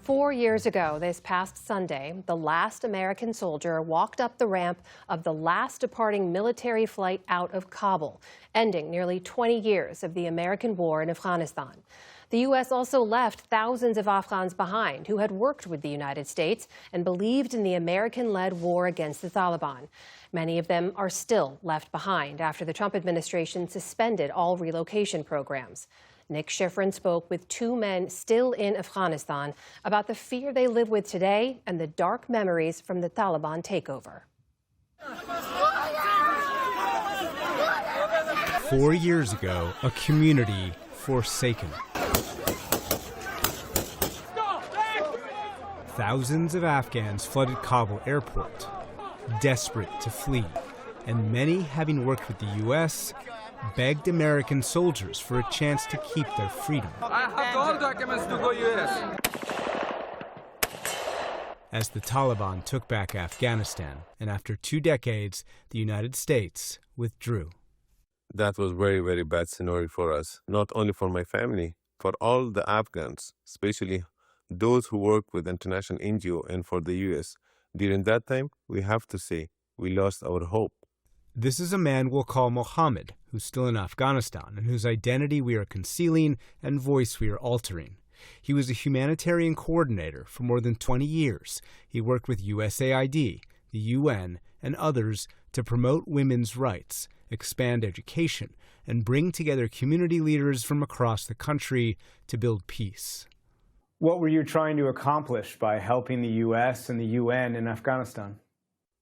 4 years ago, this past Sunday, the last American soldier walked up the ramp of the last departing military flight out of Kabul, ending nearly 20 years of the American war in Afghanistan. The U.S. also left thousands of Afghans behind who had worked with the United States and believed in the American-led war against the Taliban. Many of them are still left behind after the Trump administration suspended all relocation programs. Nick Schifrin spoke with two men still in Afghanistan about the fear they live with today and the dark memories from the Taliban takeover. 4 years ago, a community forsaken. Thousands of Afghans flooded Kabul airport, desperate to flee, and many, having worked with the U.S., begged American soldiers for a chance to keep their freedom. I have all documents to go U.S. As the Taliban took back Afghanistan, and after 2 decades, the United States withdrew. That was very, very bad scenario for us, not only for my family, for all the Afghans, especially those who work with international NGO and for the U.S. During that time, we have to say, we lost our hope. This is a man we'll call Mohammed, who's still in Afghanistan and whose identity we are concealing and voice we are altering. He was a humanitarian coordinator for more than 20 years. He worked with USAID, the UN, and others to promote women's rights, expand education, and bring together community leaders from across the country to build peace. What were you trying to accomplish by helping the U.S. and the UN in Afghanistan?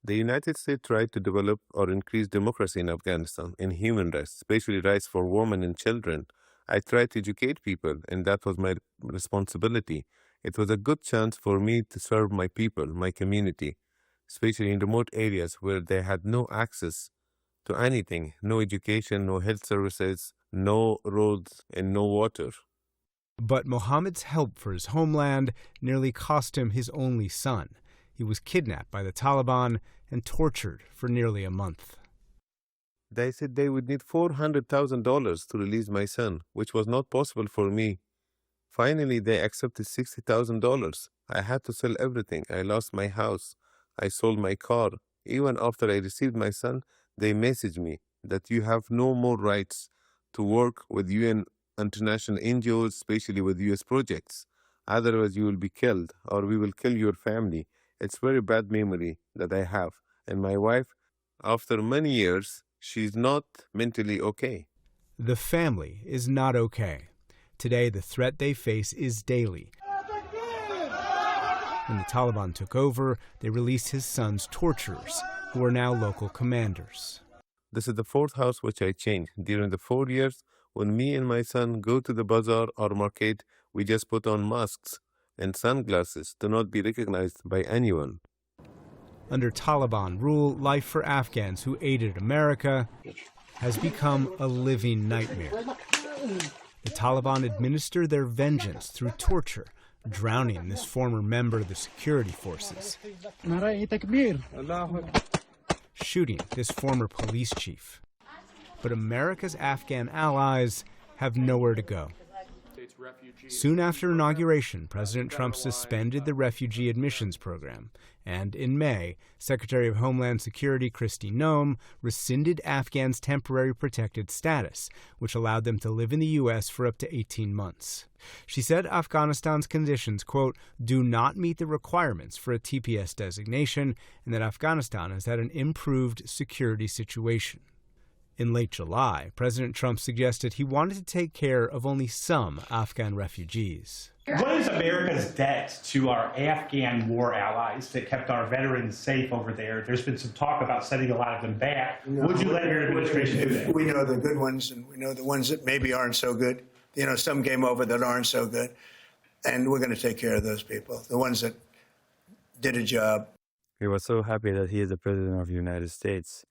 The United States tried to develop or increase democracy in Afghanistan and human rights, especially rights for women and children. I tried to educate people, and that was my responsibility. It was a good chance for me to serve my people, my community, especially in remote areas where they had no access to anything, no education, no health services, no roads, and no water. But Mohammed's help for his homeland nearly cost him his only son. He was kidnapped by the Taliban and tortured for nearly a month. They said they would need $400,000 to release my son, which was not possible for me. Finally, they accepted $60,000. I had to sell everything. I lost my house. I sold my car. Even after I received my son, they messaged me that you have no more rights to work with UN international NGOs, especially with US projects. Otherwise, you will be killed, or we will kill your family. It's very bad memory that I have. And my wife, after many years, she's not mentally okay. The family is not okay. Today, the threat they face is daily. When the Taliban took over, they released his son's torturers, who are now local commanders. This is the 4th house which I changed. During the 4 years, when me and my son go to the bazaar or market, we just put on masks and sunglasses to not be recognized by anyone. Under Taliban rule, life for Afghans who aided America has become a living nightmare. The Taliban administer their vengeance through torture, drowning this former member of the security forces, shooting this former police chief. But America's Afghan allies have nowhere to go. Soon after inauguration, President Trump suspended the refugee admissions program, and in May, Secretary of Homeland Security Kristi Noem rescinded Afghans' temporary protected status, which allowed them to live in the U.S. for up to 18 months. She said Afghanistan's conditions, quote, do not meet the requirements for a TPS designation, and that Afghanistan has had an improved security situation. In late July, President Trump suggested he wanted to take care of only some Afghan refugees. What is America's debt to our Afghan war allies that kept our veterans safe over there? There's been some talk about sending a lot of them back. No, would you let your administration do that? We know the good ones, and we know the ones that maybe aren't so good. You know, some came over that aren't so good. And we're going to take care of those people, the ones that did a job. We were so happy that he is the President of the United States.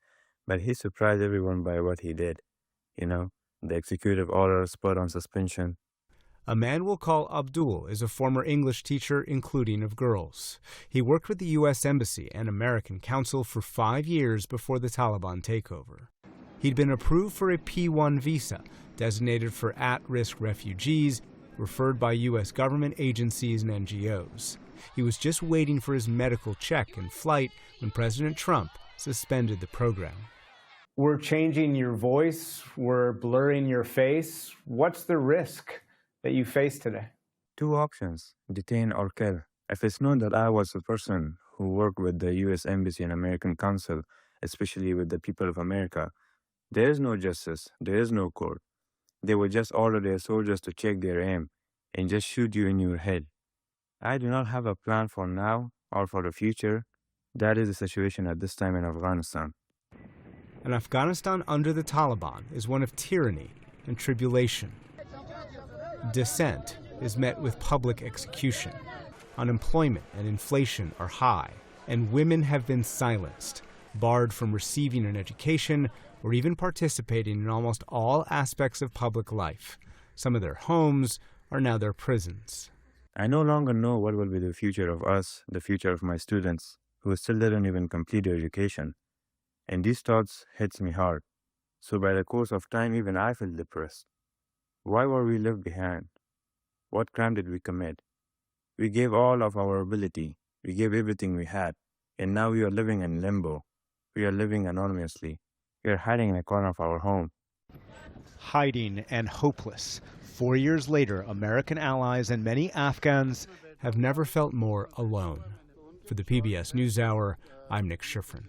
But he surprised everyone by what he did. You know, the executive orders put on suspension. A man we'll call Abdul is a former English teacher, including of girls. He worked with the U.S. Embassy and American Council for 5 years before the Taliban takeover. He'd been approved for a P-1 visa, designated for at-risk refugees, referred by U.S. government agencies and NGOs. He was just waiting for his medical check and flight when President Trump suspended the program. We're changing your voice. We're blurring your face. What's the risk that you face today? Two options, detain or kill. If it's known that I was a person who worked with the U.S. Embassy and American Consul, especially with the people of America, there is no justice, there is no court. They would just order their soldiers to check their aim and just shoot you in your head. I do not have a plan for now or for the future. That is the situation at this time in Afghanistan. And Afghanistan under the Taliban is one of tyranny and tribulation. Dissent is met with public execution. Unemployment and inflation are high, and women have been silenced, barred from receiving an education or even participating in almost all aspects of public life. Some of their homes are now their prisons. I no longer know what will be the future of us, the future of my students, who still didn't even complete their education. And these thoughts hits me hard. So by the course of time, even I feel depressed. Why were we left behind? What crime did we commit? We gave all of our ability. We gave everything we had. And now we are living in limbo. We are living anonymously. We are hiding in a corner of our home. Hiding and hopeless. 4 years later, American allies and many Afghans have never felt more alone. For the PBS NewsHour, I'm Nick Schifrin.